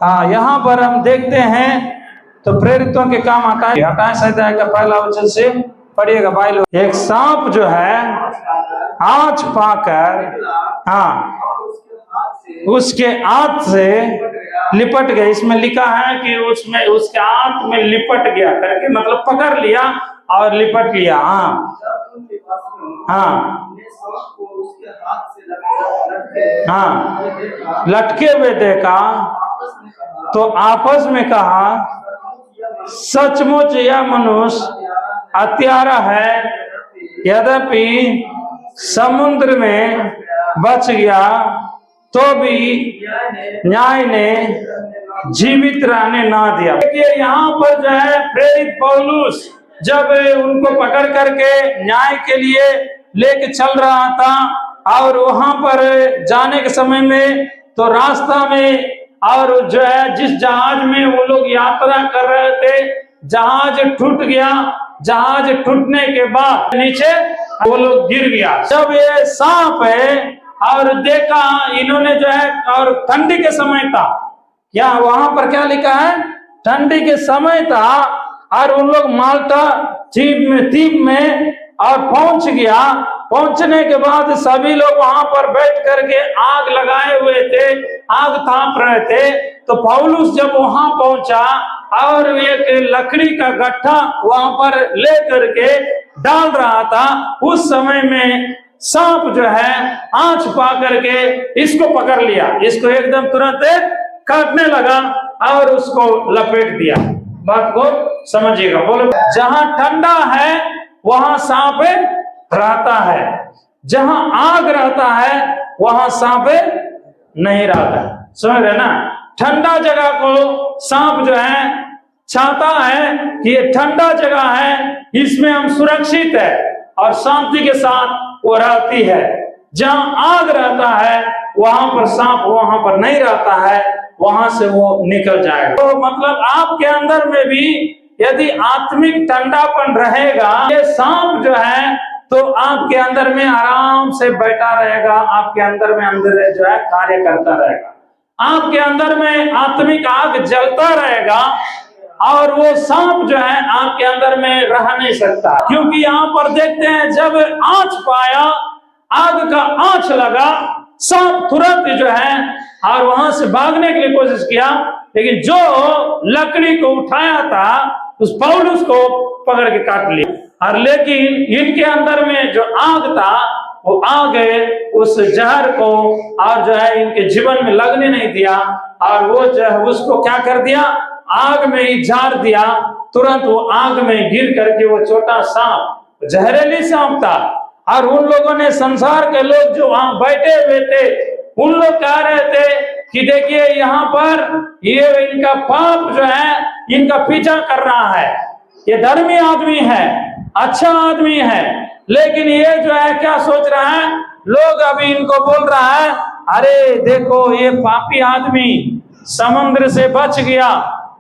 यहाँ पर हम देखते हैं तो प्रेरितों के काम आता है। 28 अध्याय का पहला वचन से पढ़िएगा भाई लोग। एक सांप जो है आँच पाकर उसके हाथ से लिपट गया। इसमें लिखा है कि उसमें उसके हाथ में लिपट गया करके, मतलब पकड़ लिया और लिपट लिया। लटके हुए देखा तो आपस में कहा, सचमुच यह मनुष्य हत्यारा है, यद्यपि समुद्र में बच गया तो भी न्याय ने जीवित रहने ना दिया। देखिए यहाँ पर जो है प्रेरित पौलुस जब उनको पकड़ करके न्याय के लिए लेके चल रहा था और वहां पर जाने के समय में तो रास्ता में और जो है जिस जहाज में वो लोग यात्रा कर रहे थे जहाज टूट गया। जहाज टूटने के बाद नीचे वो लोग गिर गया। जब ये सांप है और देखा इन्होंने जो है, और ठंडी के समय था, क्या वहां पर क्या लिखा है, ठंडी के समय था और उन लोग माल्टा द्वीप में और पहुंच गया। पहुंचने के बाद सभी लोग वहां पर बैठ करके आग लगाए हुए थे, आग ताप रहे थे। तो पौलुस जब वहां पहुंचा और एक लकड़ी का गट्ठा वहां पर ले करके डाल रहा था, उस समय में सांप जो है आंच पा करके इसको पकड़ लिया, इसको एकदम तुरंत काटने लगा और उसको लपेट दिया। बात को समझिएगा। बोलो, जहां ठंडा है वहां सांप रहता है, जहां आग रहता है वहां सांप नहीं रहता। समझ रहे ना? ठंडा जगह को सांप जो है चाहता है कि ये ठंडा जगह है, इसमें हम सुरक्षित है और शांति के साथ वो रहती है। जहां आग रहता है वहां पर सांप वहां पर नहीं रहता है, वहां से वो निकल जाएगा। तो मतलब आपके अंदर में भी यदि आत्मिक ठंडापन रहेगा, ये सांप जो है तो आपके अंदर में आराम से बैठा रहेगा, आपके अंदर में अंदर जो है कार्य करता रहेगा, आपके अंदर में आत्मिक आग जलता रहेगा और वो सांप जो है आपके अंदर में रह नहीं सकता। क्योंकि यहाँ पर देखते हैं जब आंच पाया, आग का आंच लगा, सांप तुरंत जो है और वहां से भागने के लिए कोशिश किया, लेकिन जो लकड़ी को उठाया था उस पौलुस को पकड़ के काट लिया। और लेकिन इनके अंदर में जो आग था वो आग उस जहर को और जो है इनके जीवन में लगने नहीं दिया और वो जो है उसको क्या कर दिया, आग में ही झाड़ दिया। तुरंत वो आग में गिर करके वो छोटा सांप, जहरीली सांप था। और उन लोगों ने, संसार के लोग जो वहां बैठे हुए थे, उन लोग कह रहे थे कि देखिए यहाँ पर ये इनका पाप जो है इनका पीछा कर रहा है, ये धर्मी आदमी है, अच्छा आदमी है, लेकिन ये जो है क्या सोच रहा है, लोग अभी इनको बोल रहा है, अरे देखो ये पापी आदमी समुद्र से बच गया,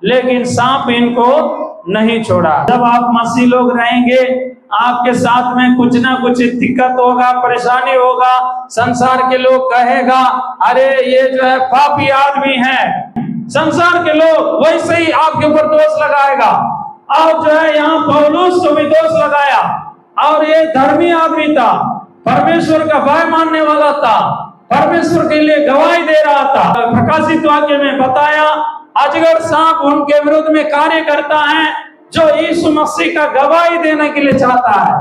लेकिन सांप इनको नहीं छोड़ा। जब आप मसीह लोग रहेंगे, आपके साथ में कुछ ना कुछ दिक्कत होगा, परेशानी होगा, संसार के लोग कहेगा अरे ये जो है पापी आदमी है, संसार के लोग वैसे ही आपके ऊपर दोष लगाएगा। और जो है यहाँ पौलुस को भी दोष लगाया, और ये धर्मी आदमी था, परमेश्वर का भय मानने वाला था, परमेश्वर के लिए गवाही दे रहा था। प्रकाशित वाक्य में बताया अजगर सांप उनके विरुद्ध में कार्य करता है, जो यीशु मसीह का गवाही देने के लिए चाहता है,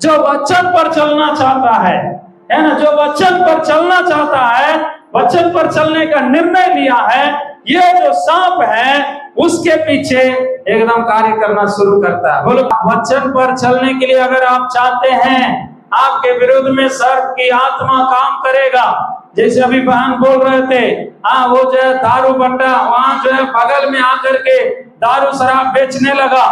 जो वचन पर चलना चाहता है ना, जो वचन पर चलना चाहता है, वचन पर चलने का निर्णय लिया है, ये जो सांप है उसके पीछे एकदम कार्य करना शुरू करता है। बोलो, वचन पर चलने के लिए अगर आप चाहते हैं, आपके विरुद्ध में सर्प की आत्मा काम करेगा। जैसे अभी बहन बोल रहे थे, वो जो है दारू बट्टा वहां जो है बगल में आकर के दारू शराब बेचने लगा।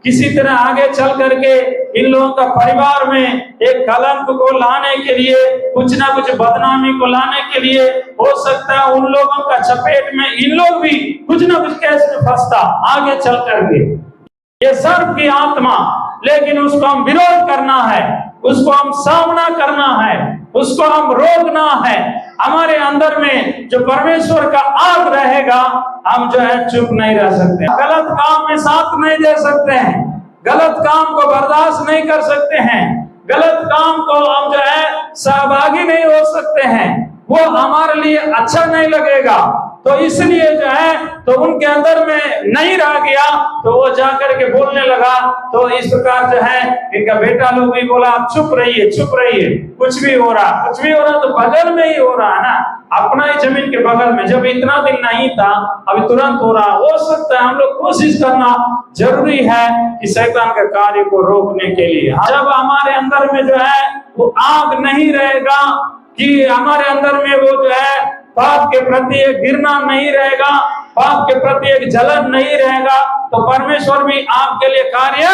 किसी तरह आगे चल करके इन लोगों का परिवार में एक कलंक को लाने के लिए, कुछ ना कुछ बदनामी को लाने के लिए, हो सकता है उन लोगों का चपेट में इन लोग भी कुछ ना कुछ केस में फंसता आगे चल करके। ये सर्प की आत्मा, लेकिन उसको हम विरोध करना है, उसको हम सामना करना है, उसको हम रोकना है। हमारे अंदर में जो परमेश्वर का आग रहेगा, हम जो है चुप नहीं रह सकते, गलत काम में साथ नहीं दे सकते हैं, गलत काम को बर्दाश्त नहीं कर सकते हैं, गलत काम को हम जो है सहभागी नहीं हो सकते हैं, वो हमारे लिए अच्छा नहीं लगेगा। तो इसलिए जो है तो उनके अंदर में नहीं रह गया, तो वो जाकर के बोलने लगा। तो इस प्रकार जो है इनका बेटा लोग भी बोला, आप चुप रहिए, चुप रहिए, कुछ भी हो रहा, कुछ भी हो रहा तो बगल में ही हो रहा है ना, अपना ही जमीन के बगल में, जब इतना दिन नहीं था अभी तुरंत हो रहा। हो सकता है हम लोग कोशिश करना जरूरी है कि शैतान के कार्य को रोकने के लिए। जब हमारे अंदर में जो है वो आग नहीं रहेगा, कि हमारे अंदर में वो जो है पाप के प्रति एक घृणा नहीं रहेगा, पाप के प्रति एक जलन नहीं रहेगा, तो परमेश्वर भी आपके लिए कार्य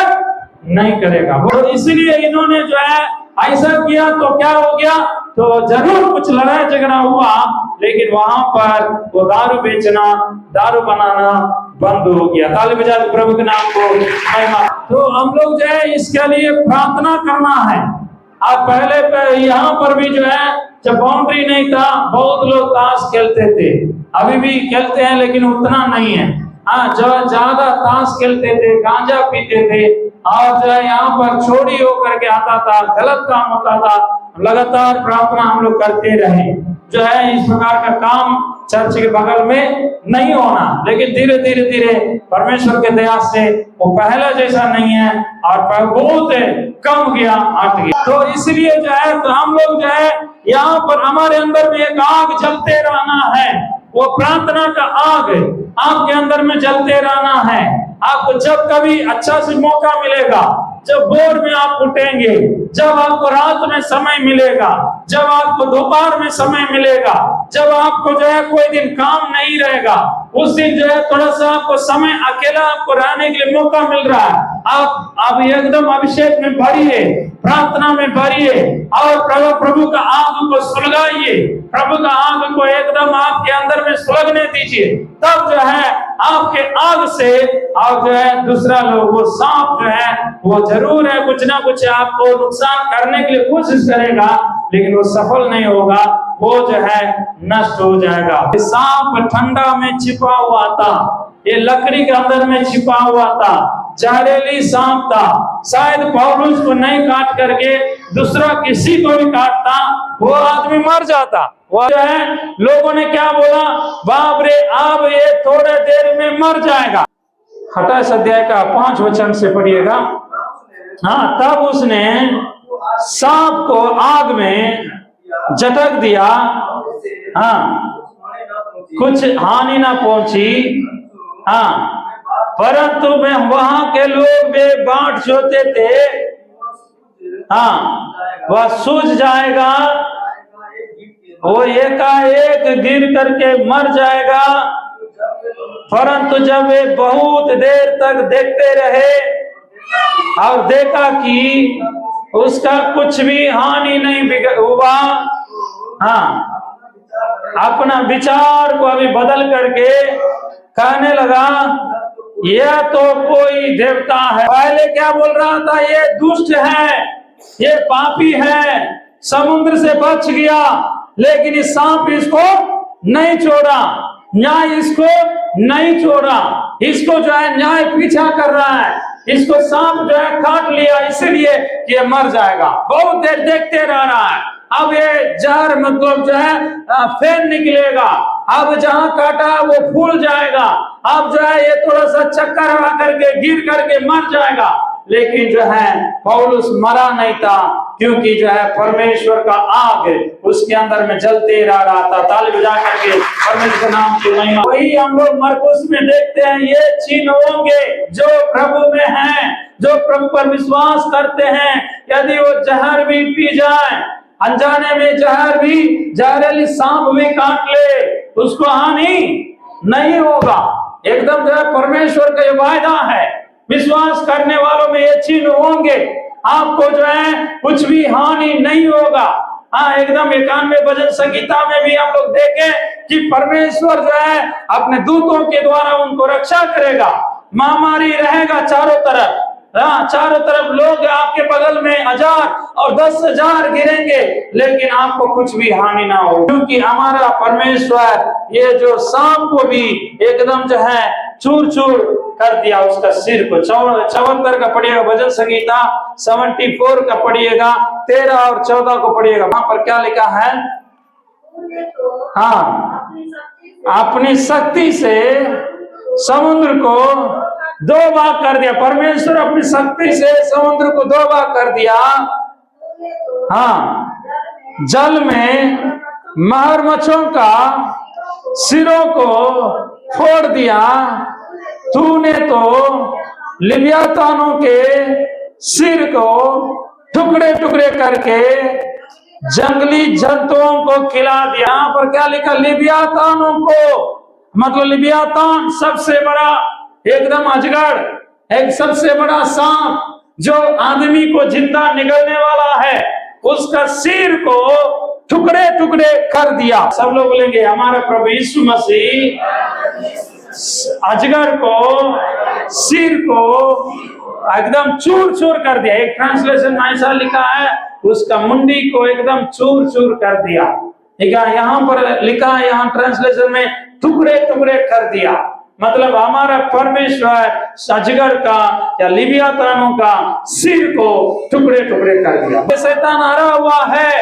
नहीं करेगा। तो इसलिए इन्होंने जो है ऐसा किया, तो क्या हो गया, तो जरूर कुछ लड़ाई झगड़ा हुआ, लेकिन वहां पर वो दारू बेचना, दारू बनाना बंद हो गया। ताली बजा दो प्रभु के नाम को महिमा। तो हम लोग जो है इसके लिए प्रार्थना करना है। अब पहले यहाँ पर भी जो है जब बाउंड्री नहीं था, बहुत लोग ताश खेलते थे, अभी भी खेलते हैं लेकिन उतना नहीं है। हाँ, जो ज्यादा ताश खेलते थे, गांजा पीते थे, और जो है यहाँ पर चोरी होकर के आता था, गलत काम होता था। लगातार प्रार्थना हम लोग करते रहे, जो है इस प्रकार का काम चर्च के बगल में नहीं होना, लेकिन धीरे धीरे धीरे परमेश्वर के दया से वो पहला जैसा नहीं है, और बहुत कम गया, हट गया। तो इसलिए जो है तो हम लोग जो है यहाँ पर हमारे अंदर में एक आग जलते रहना है, वो प्रार्थना का आग आपके अंदर में जलते रहना है। आपको जब कभी अच्छा से मौका मिलेगा, जब भोर में आप उठेंगे, जब आपको रात में समय मिलेगा, जब आपको दोपहर में समय मिलेगा, जब आपको जो है कोई दिन काम नहीं रहेगा, उस दिन जो है थोड़ा सा आपको समय अकेला आपको रहने के लिए मौका मिल रहा है, आप एकदम अभिषेक में भरिए, प्रार्थना में भरिए, और प्रभु का आग को सुलगाइए, प्रभु का आग को एकदम आपके अंदर में सुलगने दीजिए। तब जो है आपके आग से और जो है दूसरा लोग, वो सांप जो है वो जरूर है कुछ ना कुछ आपको नुकसान करने के लिए कोशिश करेगा, लेकिन वो सफल नहीं होगा, वो जो है नष्ट हो जाएगा। सांप ठंडा में छिपा हुआ था, ये लकड़ी के अंदर में छिपा हुआ था, जहरीली सांप था। शायद पौलुस को नहीं काट करके दूसरा किसी को भी काटता, वो आदमी मर जाता। वो जो है लोगों ने क्या बोला, बाप रे अब ये थोड़े देर में मर जाएगा। 28 अध्याय का 5 वचन से पढ़िएगा। हाँ, तब उसने सांप को आग में झटक दिया, हाँ, कुछ हानि ना पहुंची, हाँ, परंतु में वहां के लोग वे बाट जोते थे, हाँ, वह सूझ जाएगा, वो एकाएक गिर करके मर जाएगा। परंतु जब वे बहुत देर तक देखते रहे और देखा कि उसका कुछ भी हानि नहीं हुआ, हाँ, अपना विचार को अभी बदल करके कहने लगा यह तो कोई देवता है। पहले क्या बोल रहा था, ये दुष्ट है, ये पापी है, समुद्र से बच गया, लेकिन इस सांप इसको नहीं छोड़ा, न्याय इसको नहीं छोड़ा, इसको जो है न्याय पीछा कर रहा है, इसको सांप जो है काट लिया इसलिए ये मर जाएगा। बहुत देर देखते रह रहा है, अब ये जहर मतलब जो है फेन निकलेगा, अब जहां काटा वो फूल जाएगा, अब जो है ये थोड़ा सा चक्कर आ करके गिर करके मर जाएगा। लेकिन जो है पौलुस मरा नहीं था, क्योंकि जो है परमेश्वर का आग उसके अंदर में जलते रह रहा था। ताली बजा करके परमेश्वर के नाम की महिमा। वही हम लोग मरकुस में देखते हैं, ये चिन्ह होंगे जो प्रभु में हैं, जो प्रभु पर विश्वास करते हैं। यदि वो जहर भी पी जाए, अनजाने में जहर भी, जहरीली सांप भी काट ले, उसको हानि नहीं होगा। एकदम जो है परमेश्वर का ये वायदा है, विश्वास करने वालों में ये चिन्ह होंगे, आपको जो है कुछ भी हानि नहीं होगा। हाँ, एकदम 91 भजन संगीता में भी हम लोग देखें कि परमेश्वर जो है अपने दूतों के द्वारा उनको रक्षा करेगा। महामारी रहेगा चारों तरफ, चारों तरफ लोग आपके बगल में 1000 और 10,000 गिरेंगे, लेकिन आपको कुछ भी हानि ना हो, क्योंकि हमारा परमेश्वर ये जो सांप को भी एकदम जो है चूर चूर कर दिया, उसका सिर को। 74 का पढ़िएगा भजन संहिता 74 का पढ़िएगा, 13 और 14 को पढ़िएगा। वहां पर क्या लिखा है? हाँ, अपनी शक्ति से समुद्र को 2 भाग कर दिया। परमेश्वर अपनी शक्ति से समुद्र को 2 भाग कर दिया। हाँ, जल में मगरमच्छों का सिरों को फोड़ दिया। तूने तो लिव्यातानों के सिर को टुकड़े टुकड़े करके जंगली जंतुओं को खिला दिया। यहाँ पर क्या लिखा? लिव्यातानों को, मतलब लिव्यातान सबसे बड़ा एकदम अजगर, एक सबसे बड़ा सांप जो आदमी को जिंदा निगलने वाला है, उसका सिर को टुकड़े टुकड़े कर दिया। सब लोग बोलेंगे हमारा प्रभु यीशु मसीह अजगर को सिर को एकदम चूर चूर कर दिया। एक ट्रांसलेशन में ऐसा लिखा है, उसका मुंडी को एकदम चूर चूर कर दिया। ठीक है, यहाँ पर लिखा है, यहाँ ट्रांसलेशन में टुकड़े टुकड़े कर दिया। मतलब हमारा परमेश्वर अजगर का या लिव्यातानों का सिर को टुकड़े टुकड़े कर दिया। शैतान हरा हुआ है,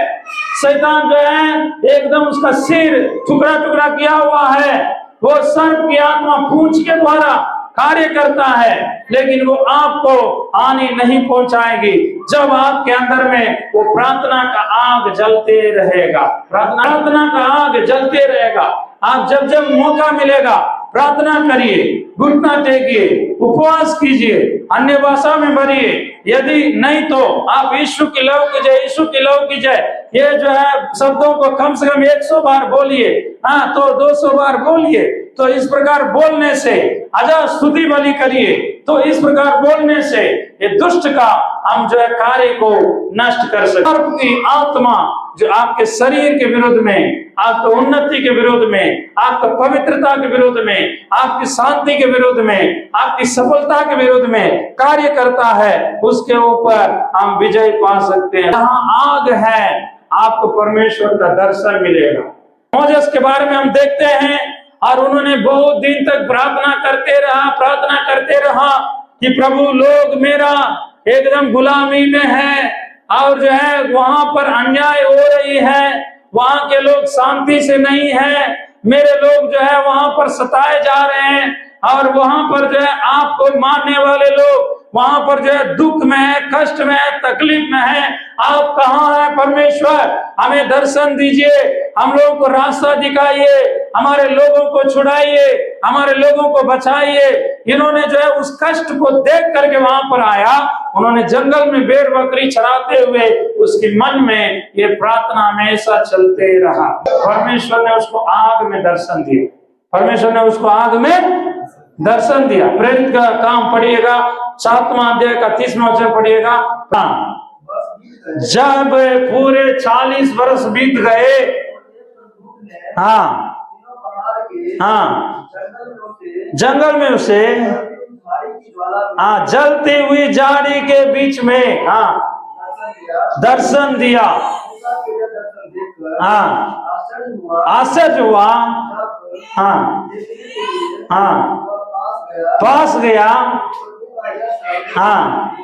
शैतान जो है एकदम उसका सिर टुकड़ा टुकड़ा किया हुआ है। वो सर्प की आत्मा पूंछ के द्वारा कार्य करता है, लेकिन वो आपको हानि नहीं पहुंचाएगी जब आपके अंदर में वो प्रार्थना का आग जलते रहेगा। प्रार्थना का आग जलते रहेगा। आप जब जब मौका मिलेगा प्रार्थना करिए, घुटना टेकिए, उपवास कीजिए, अन्य भाषा में भरिए। यदि नहीं तो आप यीशु की लौ की जय, यीशु की लौ की जय, ये जो है शब्दों को कम से कम 100 बार बोलिए। हाँ, तो 200 बार बोलिए। तो इस प्रकार बोलने से अजा स्तुति बलि करिए। तो इस प्रकार बोलने से ये दुष्ट का हम जो है कार्य को नष्ट कर सकते। आपकी आत्मा जो आपके शरीर के विरुद्ध में, आपकी उन्नति के विरुद्ध में, आपकी पवित्रता के विरुद्ध में, आपकी शांति के विरुद्ध में, आपकी सफलता के विरुद्ध में कार्य करता है, उसके ऊपर हम विजय पा सकते हैं। जहाँ आग है आपको परमेश्वर का दर्शन मिलेगा। मोजेस के बारे में हम देखते हैं, और उन्होंने बहुत दिन तक प्रार्थना करते रहा कि प्रभु लोग मेरा एकदम गुलामी में है, और जो है वहां पर अन्याय हो रही है, वहां के लोग शांति से नहीं है, मेरे लोग जो है वहां पर सताए जा रहे हैं, और वहां पर जो है आपको मानने वाले लोग वहां पर जो है दुख में है, कष्ट में है, तकलीफ में है। आप कहाँ हैं परमेश्वर? हमें दर्शन दीजिए, हम लोगों को रास्ता दिखाइए, हमारे लोगों को छुड़ाइए, हमारे लोगों को बचाइए। इन्होंने जो है उस कष्ट को देख करके वहां पर आया, उन्होंने जंगल में भेड़ बकरी चराते हुए उसके मन में ये प्रार्थना हमेशा चलते रहा। परमेश्वर ने उसको आग में दर्शन दिया, परमेश्वर ने उसको आग में दर्शन दिया। प्रेरित का काम पढ़िएगा, 7वां अध्याय का 30वां वचन पढ़िएगा। जब पूरे 40 वर्ष बीत गए, हाँ हाँ, जंगल में उसे हाँ जलती हुई झाड़ी के बीच में हाँ दर्शन दिया। हाँ, आश्चर्य हुआ। हाँ हाँ, पास गया। हाँ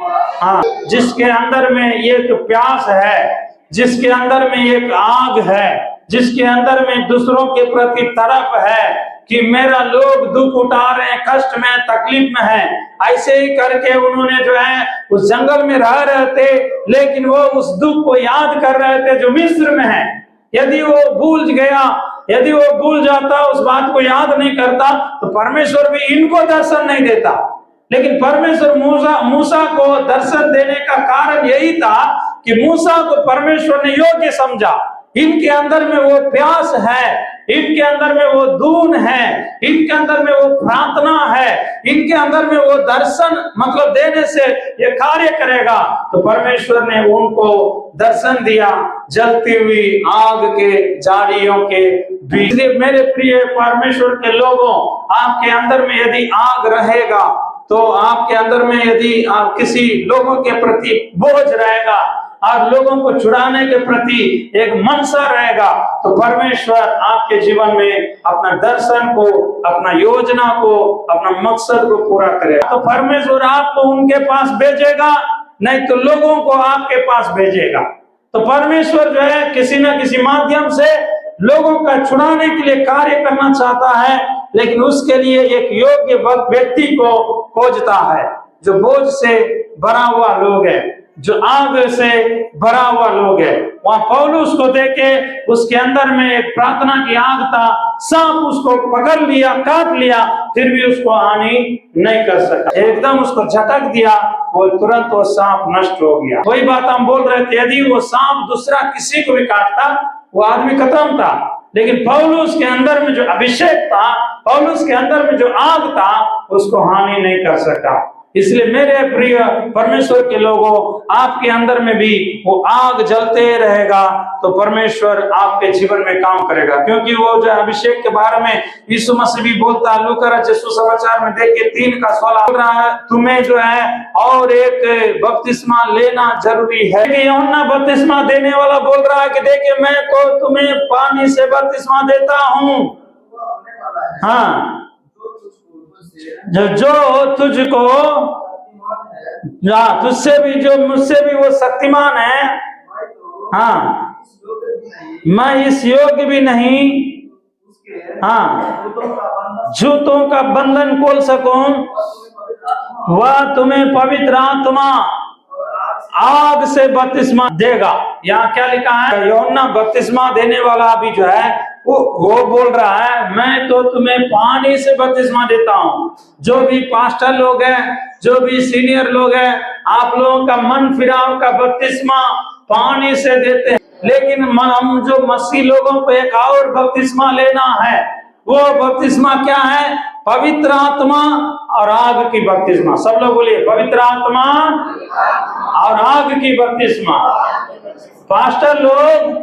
हाँ, जिसके अंदर में एक प्यास है, जिसके अंदर में एक आग है, जिसके अंदर में दूसरों के प्रति तरफ है कि मेरा लोग दुख उठा रहे हैं, कष्ट में, तकलीफ में है, ऐसे ही करके उन्होंने जो है उस जंगल में रह रहे थे, लेकिन वो उस दुख को याद कर रहे थे जो मिस्र में है। यदि वो भूल गया, यदि वो भूल जाता, उस बात को याद नहीं करता, तो परमेश्वर भी इनको दर्शन नहीं देता। लेकिन परमेश्वर मूसा को दर्शन देने का कारण यही था कि मूसा को परमेश्वर ने योग्य समझा। इनके अंदर में वो प्यास है, इनके अंदर में वो दून है, इनके अंदर में वो प्रार्थना है, इनके अंदर में वो दर्शन मतलब देने से ये कार्य करेगा। तो परमेश्वर ने उनको दर्शन दिया जलती हुई आग के झाड़ियों के बीच। मेरे प्रिय परमेश्वर के लोगों, आपके अंदर में यदि आग रहेगा, तो आपके अंदर में यदि आप किसी लोगों के प्रति बोझ रहेगा और लोगों को छुड़ाने के प्रति एक मनसा रहेगा, तो परमेश्वर आपके जीवन में अपना दर्शन को, अपना योजना को, अपना मकसद को पूरा करेगा। तो परमेश्वर आपको उनके पास भेजेगा, नहीं तो लोगों को आपके पास भेजेगा। तो परमेश्वर जो है किसी न किसी माध्यम से लोगों का छुड़ाने के लिए कार्य करना चाहता है, लेकिन उसके लिए एक योग्य व्यक्ति को खोजता है, जो बोझ से भरा हुआ लोग है, जो आग से भरा हुआ लोग है। वहां पौलुस को देखे, उसके अंदर में एक प्रार्थना की आग था, सांप उसको पकड़ लिया, काट लिया, फिर भी उसको हानि नहीं कर सका, एकदम उसको झटक दिया, वो तुरंत वो सांप नष्ट हो गया। वही बात हम बोल रहे थे, यदि वो सांप दूसरा किसी को भी काटता, वो आदमी खत्म था, लेकिन पौलुस के अंदर में जो अभिषेक था, पौलुस के अंदर में जो आग था, उसको हानि नहीं कर सका। इसलिए मेरे प्रिय परमेश्वर के लोगों, आपके अंदर में भी वो आग जलते रहेगा, तो परमेश्वर आपके जीवन में काम करेगा। क्योंकि वो जो अभिषेक के बारे में यीशु मसीह भी बोलता है, लूका रचित सुसमाचार में देखिए 3:16 बोल रहा है, तुम्हें जो है और एक बपतिस्मा लेना जरूरी है। यूहन्ना बपतिस्मा देने वाला बोल रहा है कि देखिए मैं तो तुम्हें पानी से बपतिस्मा देता हूँ, हाँ, जो तुझको, तुझसे भी, जो मुझसे भी वो शक्तिमान है, हाँ, मैं इस योग्य भी नहीं, हाँ, जूतों का बंधन खोल सकूं, वह तुम्हें पवित्र आत्मा आग से बपतिस्मा देगा। यहाँ क्या लिखा है, यूहन्ना बपतिस्मा देने वाला भी जो है वो बोल रहा है, मैं तो तुम्हें पानी से बपतिस्मा देता हूँ। जो भी पास्टर लोग हैं, जो भी सीनियर लोग हैं, आप लोगों का मन फिराव का बपतिस्मा पानी से देते हैं, लेकिन हम जो मसीह लोगों को एक और बपतिस्मा लेना है, वो बपतिस्मा क्या है, पवित्र आत्मा और आग की बपतिस्मा। सब लोग बोलिए, पवित्र आत्मा और आग की बपतिस्मा। पास्टर लोग,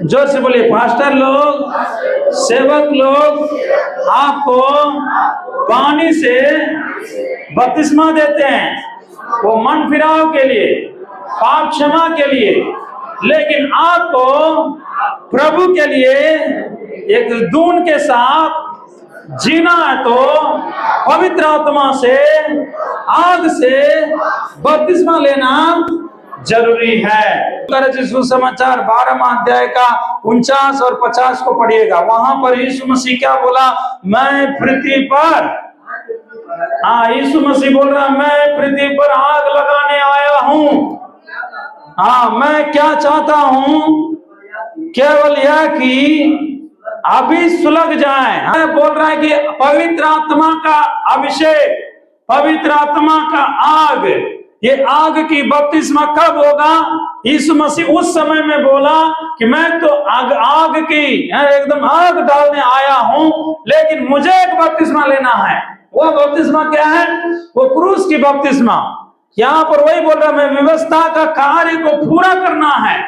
जोर से बोलिए, पास्टर लोग, सेवक लोग आपको पानी से बपतिस्मा देते हैं, वो मन फिराव के लिए, पाप क्षमा के लिए, लेकिन आपको प्रभु के लिए एक दून के साथ जीना है, तो पवित्र आत्मा से, आग से बपतिस्मा लेना जरूरी है। सुसमाचार 12वां अध्याय का 49 और 50 को पढ़िएगा। वहां पर यीशु मसीह क्या बोला, मैं पृथ्वी पर, हाँ, यीशु मसीह बोल रहा, मैं पृथ्वी पर आग लगाने आया हूँ। हाँ, मैं क्या चाहता हूँ, केवल यह कि अभी सुलग जाए। बोल रहा है कि पवित्र आत्मा का अभिषेक, पवित्र आत्मा का आग, ये आग की बपतिस्मा कब होगा? यीशु मसीह उस समय में बोला कि मैं तो आग की एकदम आग डालने आया हूं, लेकिन मुझे एक बपतिस्मा लेना है। वो बपतिस्मा क्या है? वो क्रूस की बपतिस्मा। यहाँ पर वही बोल रहा, मैं व्यवस्था का कार्य को पूरा करना है।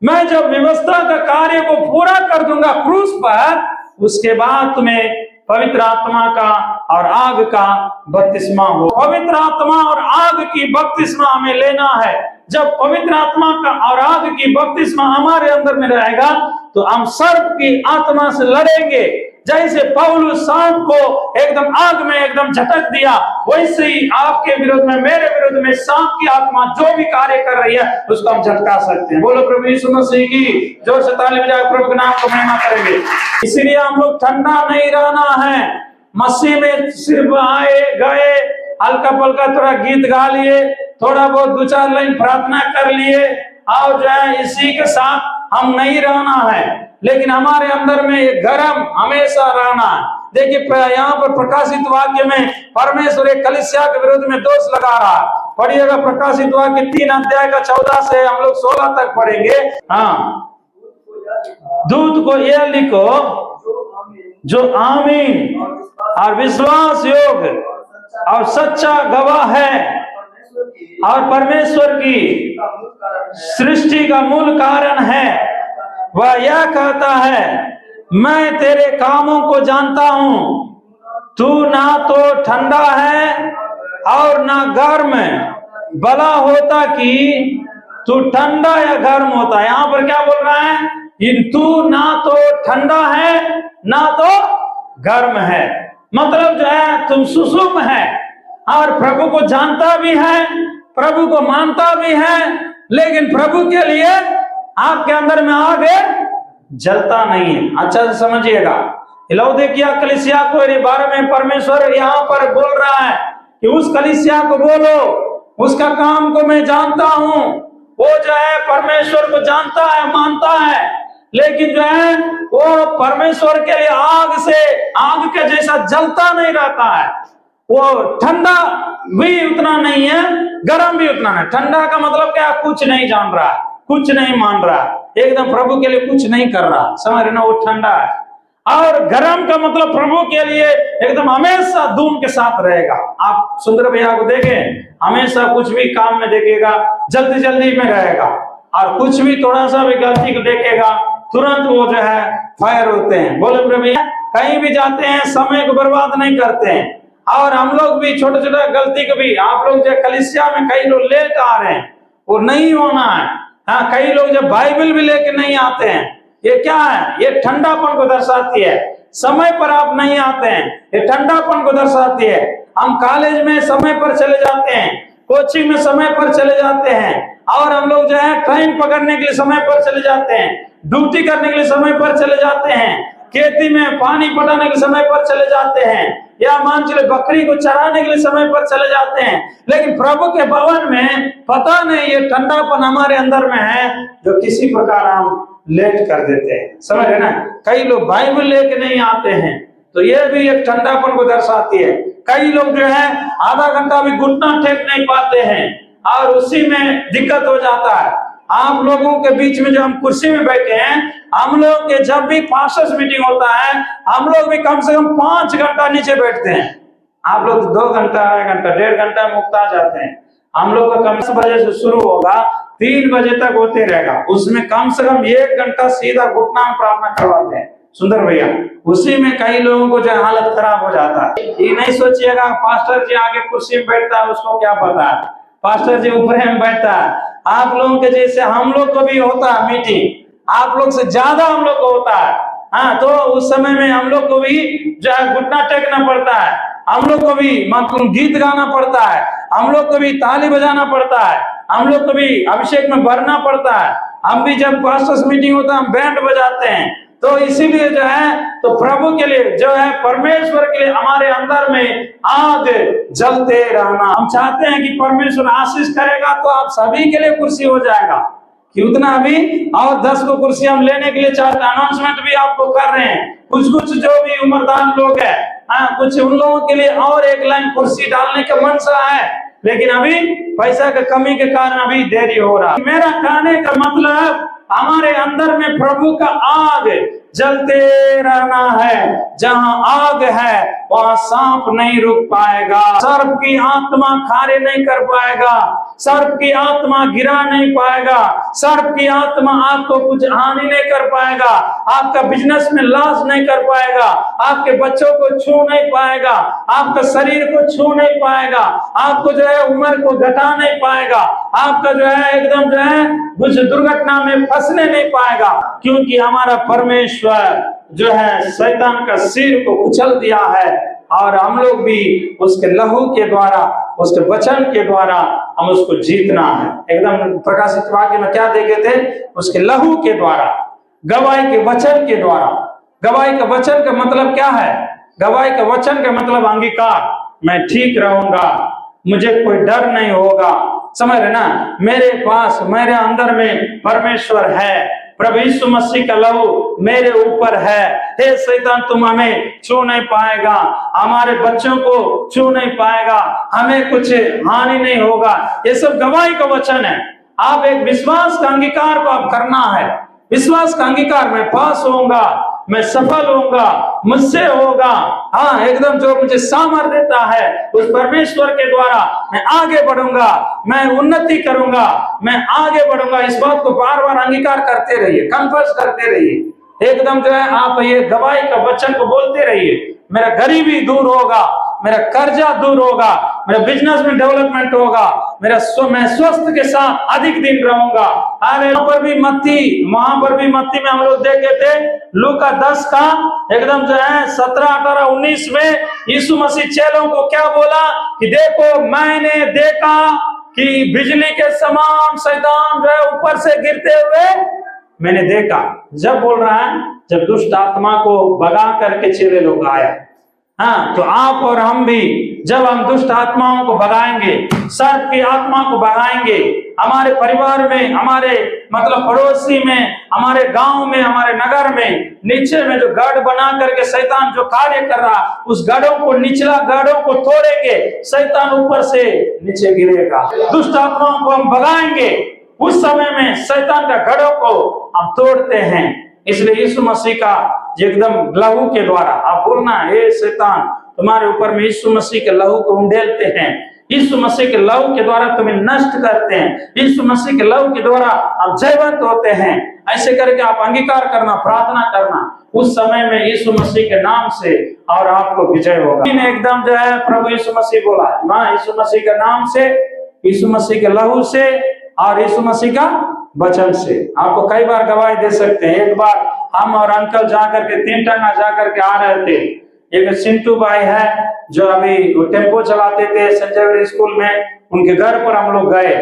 मैं जब व्यवस्था का कार्य को पूरा कर दूंगा क्रूस पर, उसके बाद तुम्हें पवित्र आत्मा का और आग का बपतिस्मा हो। पवित्र आत्मा और आग की बपतिस्मा हमें लेना है। जब पवित्र आत्मा का और आग की बपतिस्मा हमारे अंदर में रहेगा, तो हम सर्प की आत्मा से लड़ेंगे। जैसे पौलुस सांप को एकदम आग में एकदम झटक दिया, वैसे ही आपके विरोध में, मेरे विरोध में सांप की आत्मा जो भी कार्य कर रही है, उसको हम झटका सकते हैं। बोलो प्रभु यीशु मसीह की जोर से ताली बजाकर प्रभु के नाम को महिमा करेंगे। इसलिए हम लोग ठंडा नहीं रहना है। मसीह में सिर्फ आए गए, हल्का पल्का थोड़ा गीत गा लिए, थोड़ा बहुत 2-4 लाइन प्रार्थना कर लिए, और जो है इसी के साथ हम नहीं रहना है। लेकिन हमारे अंदर में ये गरम हमेशा रहना है। देखिए यहाँ पर प्रकाशित वाक्य में परमेश्वर एक कलीसिया के विरोध में दोष लगा रहा है। पढ़िएगा प्रकाशित वाक्य 3 अध्याय का 14 से हम लोग 16 तक पढ़ेंगे। हाँ, दूत को यह लिखो जो आमीन और विश्वास योग्य और सच्चा गवाह है और परमेश्वर की सृष्टि का मूल कारण है। वह यह कहता है, मैं तेरे कामों को जानता हूं, तू ना तो ठंडा है और ना गर्म भला होता कि तू ठंडा या गर्म होता। यहाँ पर क्या बोल रहा है, तू ना तो ठंडा है ना तो गर्म है, मतलब जो है तुम सुषुम्न है और प्रभु को जानता भी है, प्रभु को मानता भी है, लेकिन प्रभु के लिए आपके अंदर में आग जलता नहीं है। अच्छा से समझिएगा, लौदीकिया कलीसिया को 12 में परमेश्वर यहाँ पर बोल रहा है कि उस कलीसिया को बोलो, उसका काम को मैं जानता हूं, वो जो है परमेश्वर को जानता है, मानता है, लेकिन जो है वो परमेश्वर के लिए आग के जैसा जलता नहीं रहता है। वो ठंडा भी उतना नहीं है, गर्म भी उतना नहीं। ठंडा का मतलब क्या, कुछ नहीं जान रहा, कुछ नहीं मान रहा, एकदम प्रभु के लिए कुछ नहीं कर रहा, समझ रहे ना, वो ठंडा है। और गर्म का मतलब प्रभु के लिए एकदम हमेशा धूम के साथ रहेगा। आप सुंदर भैया को देखें, हमेशा कुछ भी काम में देखेगा जल्दी जल्दी में रहेगा, और कुछ भी थोड़ा सा भी गलती को देखेगा तुरंत वो जो है फायर होते हैं। बोले प्रभु, कहीं भी जाते हैं समय को बर्बाद नहीं करते हैं। और हम लोग भी छोटे छोटे गलती को भी, आप लोग जो कलीसिया में कई लोग लेट आ रहे हैं, वो नहीं होना है। हाँ, कई लोग जब बाइबल भी लेके नहीं आते हैं, ये क्या है, ये ठंडापन को दर्शाती है। समय पर आप नहीं आते हैं, ये ठंडापन को दर्शाती है। हम कॉलेज में समय पर चले जाते हैं, कोचिंग में समय पर चले जाते हैं, और हम लोग जो है ट्रेन पकड़ने के लिए समय पर चले जाते हैं, ड्यूटी करने के लिए समय पर चले जाते हैं, खेती में पानी पटाने के समय पर चले जाते हैं, या मान चले बकरी को चराने के लिए समय पर चले जाते हैं। लेकिन प्रभु के भवन में पता नहीं ये ठंडापन हमारे अंदर में है जो किसी प्रकार हम लेट कर देते हैं, समझ रहे ना। कई लोग बाइबल लेके नहीं आते हैं, तो ये भी एक ठंडापन को दर्शाती है। कई लोग जो है आधा घंटा भी घुटना टेक नहीं पाते हैं, और उसी में दिक्कत हो जाता है। आप लोगों के बीच में जो हम कुर्सी में बैठे हैं, हम लोग के जब भी पास्टर्स मीटिंग होता है, हम लोग भी कम से कम 5 घंटा नीचे बैठते हैं। आप लोग 2 घंटा, 1 घंटा, 1.5 घंटा मुक्ता जाते हैं। हम लोग का कम से बजे से शुरू होगा, 3 बजे तक होते रहेगा। उसमें कम से कम 1 घंटा सीधा घुटना में प्रार्थना करवाते हैं, सुंदर भैया। उसी में कई लोगों को जो हालत खराब हो जाता है। ये नहीं सोचिएगा पास्टर जी आगे कुर्सी में बैठता है, उसको क्या पता है, पास्टर जी ऊपर में बैठता है। आप लोगों के जैसे हम लोग को भी होता है मीटिंग, आप लोग से ज्यादा हम लोग को होता है। हाँ, तो उस समय में हम लोग को भी जो है घुटना टेकना पड़ता है, हम लोग को भी गीत गाना पड़ता है, हम लोग को भी ताली बजाना पड़ता है, हम लोग को भी अभिषेक में भरना पड़ता है। हम भी जब पास्टर्स मीटिंग होता है हम बैंड बजाते हैं। तो इसीलिए जो है, तो प्रभु के लिए जो है, परमेश्वर के लिए हमारे अंदर में आग जलते रहना। हम चाहते हैं कि परमेश्वर आशीष करेगा तो आप सभी के लिए कुर्सी हो जाएगा, कि उतना अभी और 10 को कुर्सी हम लेने के लिए चाहते हैं। अनाउंसमेंट भी आपको कर रहे हैं, कुछ जो भी उम्रदान लोग है, कुछ उन लोगों के लिए और 1 लाइन कुर्सी डालने का मनसा है, लेकिन अभी पैसा की कमी के कारण अभी देरी हो रहा है। मेरा कहने का मतलब, हमारे अंदर में प्रभु का आग जलते रहना है। जहां आग है वहां सांप नहीं रुक पाएगा, सर्प की आत्मा कार्य नहीं कर पाएगा, सर्प की आत्मा गिरा नहीं पाएगा, सर्प की आत्मा आपको कुछ हानि नहीं कर पाएगा, आपका बिजनेस में लॉस नहीं कर पाएगा, आपके बच्चों को छू नहीं पाएगा, आपका शरीर को छू नहीं पाएगा, आपको जो है उम्र को घटा नहीं पाएगा, आपका जो है एकदम जो है कुछ दुर्घटना में फंसने नहीं पाएगा, क्योंकि हमारा परमेश्वर जो है शैतान का सिर को कुचल दिया है। और हम लोग भी उसके लहू के द्वारा, उसके वचन के द्वारा हम उसको जीतना है। एकदम प्रकाशित वाक्य में क्या देखे थे, उसके लहू के द्वारा, गवाही के वचन के द्वारा। गवाही का वचन का मतलब क्या है, गवाही का वचन का मतलब अंगीकार, मैं ठीक रहूंगा, मुझे कोई डर नहीं होगा, समझ रहे ना, मेरे पास, मेरे अंदर में परमेश्वर है, प्रभु यीशु मसीह का लहू मेरे ऊपर है। हे शैतान, तुम हमें छू नहीं पाएगा, हमारे बच्चों को छू नहीं पाएगा, हमें कुछ हानि नहीं होगा। ये सब गवाही का वचन है। आप एक विश्वास का अंगीकार को आप करना है, विश्वास का अंगीकार, मैं पास होऊंगा, मैं सफल होऊंगा, मुझसे होगा। हाँ, एकदम जो मुझे सामर्थ्य देता है उस परमेश्वर के द्वारा मैं आगे बढ़ूंगा, मैं उन्नति करूंगा, मैं आगे बढ़ूंगा। इस बात को बार बार अंगीकार करते रहिए, कन्फर्स करते रहिए। एकदम जो है आप ये गवाही का वचन को बोलते रहिए, मेरा गरीबी दूर होगा, मेरा कर्जा दूर होगा, मेरा बिजनेस में डेवलपमेंट होगा, मैं स्वस्थ के साथ अधिक दिन रहूंगा। अरे वहां पर भी मत्ती में हम लोग देखे थे, लूका 10 का एकदम जो है 17, 18, 19 में यीशु मसीह चेलों को क्या बोला कि देखो मैंने देखा कि बिजली के समान शैतान जो है ऊपर से गिरते हुए मैंने देखा। जब बोल रहा है जब दुष्ट आत्मा को भगा करके चेले लोग आया। हाँ, तो आप और हम भी जब हम दुष्ट आत्माओं को भगाएंगे, सर्प की आत्मा को भगाएंगे, हमारे परिवार में, हमारे मतलब पड़ोसी में, हमारे गांव में, हमारे नगर में, नीचे में जो गढ़ बना करके शैतान जो कार्य कर रहा, उस गढ़ों को, निचला गढ़ों को तोड़ेंगे, शैतान ऊपर से नीचे गिरेगा। दुष्ट आत्माओं को हम भगाएंगे, उस समय में शैतान का गढ़ों को हम तोड़ते हैं। इसलिए यीशु मसीह का एकदम लहू के द्वारा आप बोलना, हे शैतान तुम्हारे ऊपर में यीशु मसीह के लहू को उंडेलते हैं, यीशु मसीह के लहू के द्वारा तुम्हें नष्ट करते हैं, यीशु मसीह के लहू के द्वारा आप जयवंत होते हैं। ऐसे करके आप अंगीकार करना, प्रार्थना करना, उस समय में यीशु मसीह के नाम से और आपको विजय होगा। एकदम जो है प्रभु यीशु मसीह बोला, मां यीशु मसीह के नाम से, यीशु मसीह के लहू से और यीशु मसीह का वचन से। आपको कई बार गवाही दे सकते हैं। एक बार हम और अंकल जाकर के 3 टंगा जाकर के आ रहे थे। एक सिंटू भाई है जो अभी वो टेम्पो चलाते थे संजय स्कूल में, उनके घर पर हम लोग गए।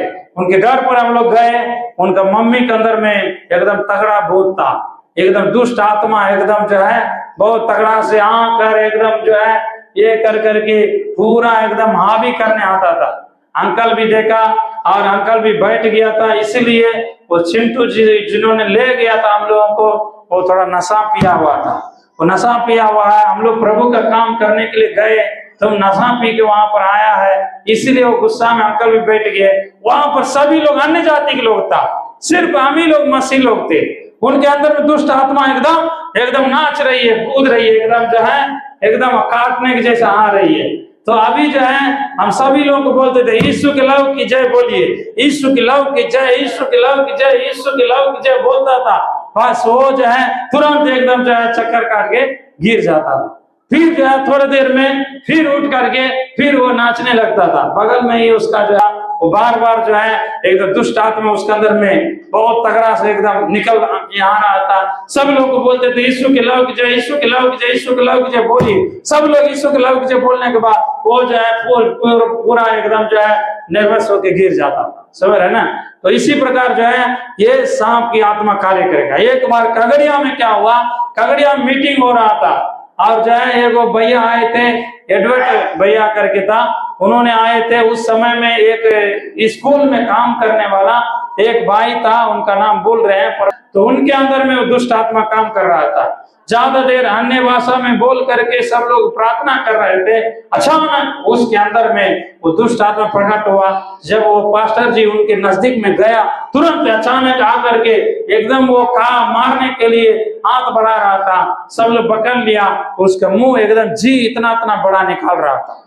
उनका मम्मी के अंदर में एकदम तगड़ा भूत था, एकदम दुष्ट आत्मा एकदम जो है बहुत तगड़ा से आकर एकदम जो है ये कर करके पूरा एकदम हावी करने आता था। अंकल भी देखा और अंकल भी बैठ गया था। इसीलिए वो चिंटू जी जिन्होंने ले गया था हम लोगों को, वो थोड़ा नशा पिया हुआ था। वो नशा पिया हुआ है, हम लोग प्रभु का काम करने के लिए गए तो नशा पी के वहां पर आया है, इसीलिए वो गुस्सा में अंकल भी बैठ गए। वहां पर सभी लोग अन्य जाति के लोग था, सिर्फ हम ही लोग मसीह लोग थे। उनके अंदर में दुष्ट आत्मा एकदम नाच रही है, कूद रही है, एकदम जो है एकदम काटने के जैसा आ रही है। तो अभी जो है हम सभी लोगों को बोलते थे यीशु के लहू की जय बोलिए, यीशु के लहू की जय, यीशु के लहू की जय, यीशु के लहू की जय बोलता था। बस वो जो है तुरंत एकदम जो है चक्कर काट के गिर जाता था। फिर जो है थोड़ी देर में फिर उठ करके फिर वो नाचने लगता था। बगल में ही उसका जो है वो बार बार जो है एकदम दुष्ट आत्मा उसके अंदर में बहुत तगड़ा से एकदम निकल आ रहा था। सब लोग को बोलते थे यीशु के लहू की जय, यीशु के लहू की जय, यीशु के लहू की जय बोलिए। सब लोग यीशु के लहू की जय बोलने के बाद वो जो है पूरा एकदम जो है नर्वस होके गिर जाता था। समझ रहे ना? तो इसी प्रकार जो है ये सांप की आत्मा कार्य करेगा। एक बार कगड़िया में क्या हुआ, कगड़िया में मीटिंग हो रहा था और जो है एक भैया आए थे, एडवर्ड भैया करके था, उन्होंने आए थे। उस समय में एक स्कूल में काम करने वाला एक भाई था, उनका नाम बोल रहे हैं, पर तो उनके अंदर में वो दुष्ट आत्मा काम कर रहा था। ज्यादा देर अन्य भाषा में बोल करके सब लोग प्रार्थना कर रहे थे। अचानक उसके अंदर में वो दुष्ट आत्मा प्रकट हुआ। जब वो पास्टर जी उनके नजदीक में गया, तुरंत अचानक आकर के एकदम वो मारने के लिए हाथ बढ़ा रहा था। सब लोग पकड़ लिया, उसका मुंह एकदम जी इतना बड़ा निकाल रहा था।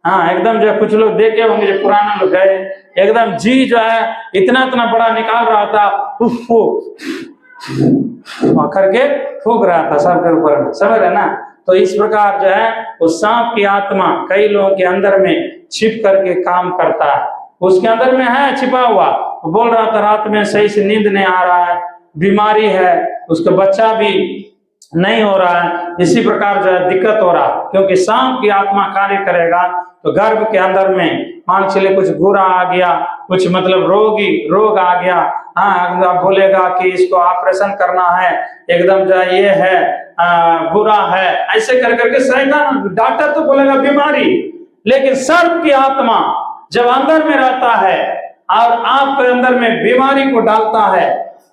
हाँ, एकदम जो कुछ लोग देखे होंगे जो पुराने लोग गए, एकदम जी जो है इतना बड़ा निकाल रहा था, करके फूक रहा था सबके ऊपर में। समझ रहे ना? तो इस प्रकार जो है वो सांप की आत्मा कई लोगों के अंदर में छिप करके काम करता है। उसके अंदर में है छिपा हुआ। बोल रहा था रात में सही से नींद नहीं आ रहा है, बीमारी है, उसका बच्चा भी नहीं हो रहा है। इसी प्रकार जो है दिक्कत हो रहा है, क्योंकि सांप की आत्मा कार्य करेगा तो गर्भ के अंदर में मान चलिए कुछ बुरा आ गया, कुछ मतलब रोग आ गया। हाँ, आप बोलेगा कि इसको ऑपरेशन करना है, एकदम जो है ये है बुरा है, ऐसे कर करके शैतान, डॉक्टर तो बोलेगा बीमारी, लेकिन सर्प की आत्मा जब अंदर में रहता है और आपके अंदर में बीमारी को डालता है,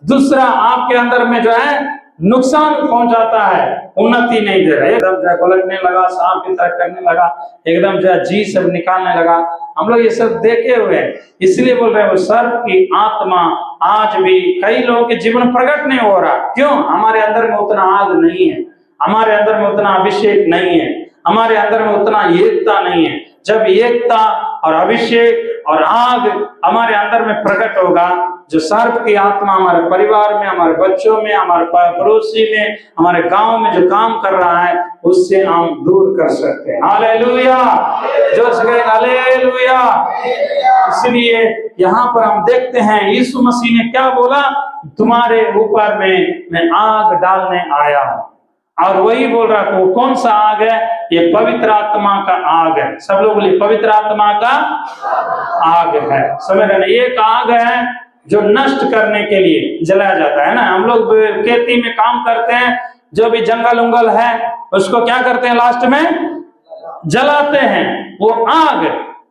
दूसरा आपके अंदर में जो है नुकसान पहुंचाता है, उन्नति नहीं दे रहा, एकदम जो है पलटने लगा, सांप की तरह करने लगा, एकदम जो है जी सब निकालने लगा। हम लोग ये सब देखे हुए हैं, इसलिए बोल रहे हैं वो सर्प की आत्मा आज भी कई लोगों के जीवन प्रकट नहीं हो रहा। क्यों? हमारे अंदर में उतना आग नहीं है, हमारे अंदर में उतना अभिषेक नहीं है, हमारे अंदर में उतना एकता नहीं है। जब एकता और अभिषेक और आग हमारे अंदर में प्रकट होगा, जो सर्प की आत्मा हमारे परिवार में, हमारे बच्चों में, हमारे पड़ोसी में, हमारे गांव में जो काम कर रहा है, उससे हम दूर कर सकते हैं। हालेलुया, जो कहें हालेलुया। इसलिए यहाँ पर हम देखते हैं यीशु मसीह ने क्या बोला, तुम्हारे ऊपर में मैं आग डालने आया हूं। और वही बोल रहा है, वो कौन सा आग है? ये पवित्र आत्मा का आग है। सब लोग बोलिए, पवित्र आत्मा का आग है। समझ रहे ना? एक आग है जो नष्ट करने के लिए जलाया जाता है ना। हम लोग खेती में काम करते हैं, जो भी जंगल उंगल है उसको क्या करते हैं, लास्ट में जलाते हैं। वो आग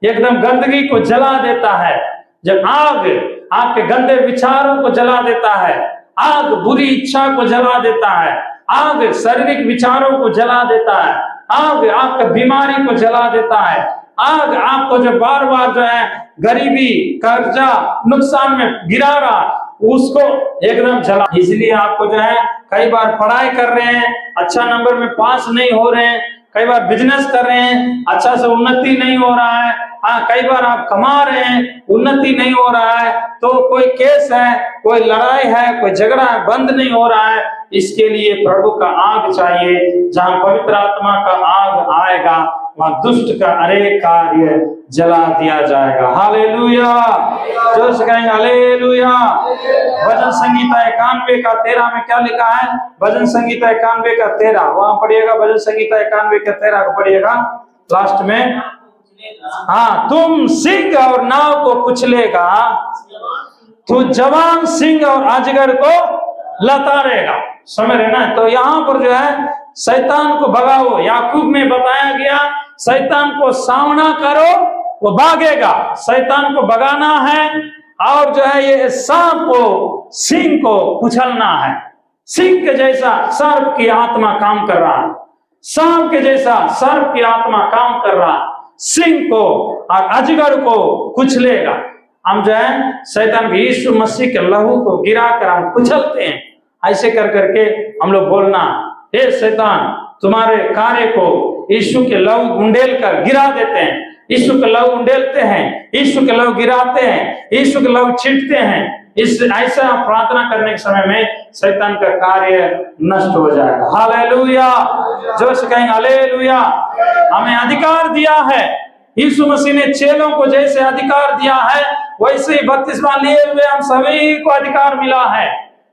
एकदम गंदगी को जला देता है। जब आग आपके गंदे विचारों को जला देता है, आग बुरी इच्छा को जला देता है, आग शारीरिक विचारों को जला देता है, आग आपका बीमारी को जला देता है, आग आपको जो बार बार जो है गरीबी, कर्जा, नुकसान में गिरा रहा, उसको एकदम जला। इसलिए आपको जो है कई बार पढ़ाई कर रहे हैं, अच्छा नंबर में पास नहीं हो रहे हैं, कई बार बिजनेस कर रहे हैं, अच्छा से उन्नति नहीं हो रहा है, हाँ कई बार आप कमा रहे हैं, उन्नति नहीं हो रहा है, तो कोई केस है, कोई लड़ाई है, कोई झगड़ा है, बंद नहीं हो रहा है। इसके लिए प्रभु का आग चाहिए। जहां पवित्र आत्मा का आग आएगा, वहां दुष्ट का अनेक कार्य जला दिया जाएगा। हालेलुया, जो कहेंगे हालेलुया। भजन संगीता 91 का 13 में क्या लिखा है? भजन संगीता 91 का 13, वहां पढ़िएगा। भजन संगीता 91 का 13 को पढ़िएगा लास्ट में। हाँ, तुम सिंह और नाव को कुचलेगा, तू जवान सिंह और अजगर को लताड़ेगा। समझ रहे ना? तो यहाँ पर जो है शैतान को भगाओ। याकूब में बताया गया, शैतान को सामना करो, वो भागेगा। शैतान को भगाना है, और जो है ये सांप को, सिंह को कुचलना है। सिंह के जैसा सर्प की आत्मा काम कर रहा है, सांप के जैसा सर्प की आत्मा काम कर रहा है। सिंह को और अजगर को कुचलेगा। हम जो है शैतान यीशु मसीह के लहू को गिराकर हम कुचलते हैं। ऐसे कर करके हम लोग बोलना, हे शैतान, तुम्हारे कार्य को यीशु के लहू उंडेल कर गिरा देते हैं। यीशु के लहू उंडेलते हैं, यीशु के लहू गिराते हैं, यीशु के लहू छींटते हैं। इस ऐसा प्रार्थना करने के समय में शैतान का कार्य नष्ट हो जाएगा। हालेलुया, जो कहेंगे हालेलुया। हमें अधिकार दिया है, यीशु मसीह ने चेलों को जैसे अधिकार दिया है, वैसे ही बपतिस्मा लिए हुए हम सभी को अधिकार मिला है।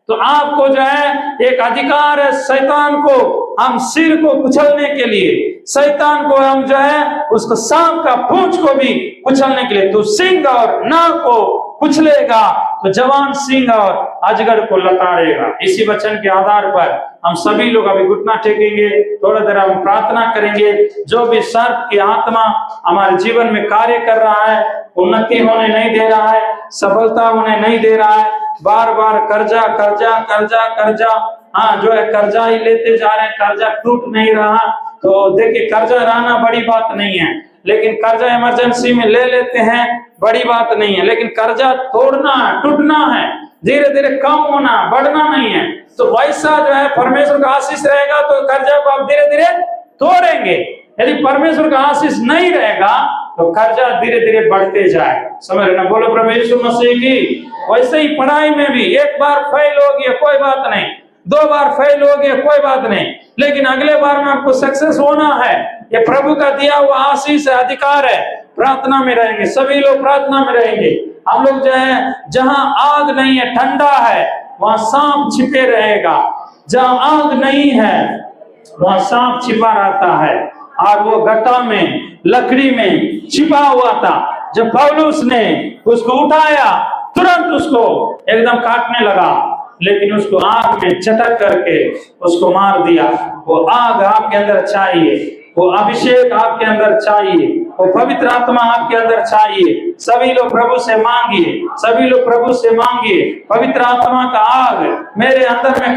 तो आपको जो है एक अधिकार है, शैतान को हम सिर को कुचलने के लिए, शैतान को हम जो है उसको सांप का पूंछ को भी कुचलने के लिए। तो सिंह और नाव को कुचलेगा, तो जवान सिंह और अजगर को लताड़ेगा। इसी वचन के आधार पर हम सभी लोग अभी घुटना टेकेंगे, थोड़ा देर हम प्रार्थना करेंगे। जो भी सर्प की आत्मा हमारे जीवन में कार्य कर रहा है, उन्नति होने नहीं दे रहा है, सफलता होने नहीं दे रहा है, बार बार कर्जा कर्जा कर्जा कर्जा, हाँ जो है कर्जा ही लेते जा रहे हैं, कर्जा टूट नहीं रहा। तो देखिए, कर्जा रहना बड़ी बात नहीं है, लेकिन कर्जा इमरजेंसी में ले लेते हैं, बड़ी बात नहीं है। लेकिन कर्जा तोड़ना है, टूटना है, धीरे धीरे कम होना, बढ़ना नहीं है। तो वैसा जो है परमेश्वर का आशीष रहेगा तो कर्जा को आप धीरे धीरे तोड़ेंगे। यदि परमेश्वर का आशीष नहीं रहेगा तो कर्जा धीरे धीरे बढ़ते जाएगा। समझ रहे ना? बोलो प्रभु यीशु मसीह की। वैसे ही पढ़ाई में भी एक बार फेल हो गया कोई बात नहीं, 2 बार फेल हो गया कोई बात नहीं, लेकिन अगले बार में आपको सक्सेस होना है। ये प्रभु का दिया हुआ आशीष है, अधिकार है। प्रार्थना में रहेंगे, सभी लोग प्रार्थना में रहेंगे। हम लोग जो है, जहां आग नहीं है, ठंडा है, वहां सांप छिपे रहेगा। जहां आग नहीं है वहां सांप छिपा रहता है। और वो गड्ढा में, लकड़ी में छिपा हुआ था। जब पौलुस ने उसको उठाया, तुरंत उसको एकदम काटने लगा, लेकिन उसको आग में चटक करके उसको मार दिया। वो आग आपके अंदर चाहिए, वो अभिषेक आपके अंदर चाहिए, वो पवित्र आत्मा आपके अंदर चाहिए। सभी लोग प्रभु से मांगिए, सभी लोग प्रभु से मांगिए, पवित्र आत्मा का आग मेरे अंदर में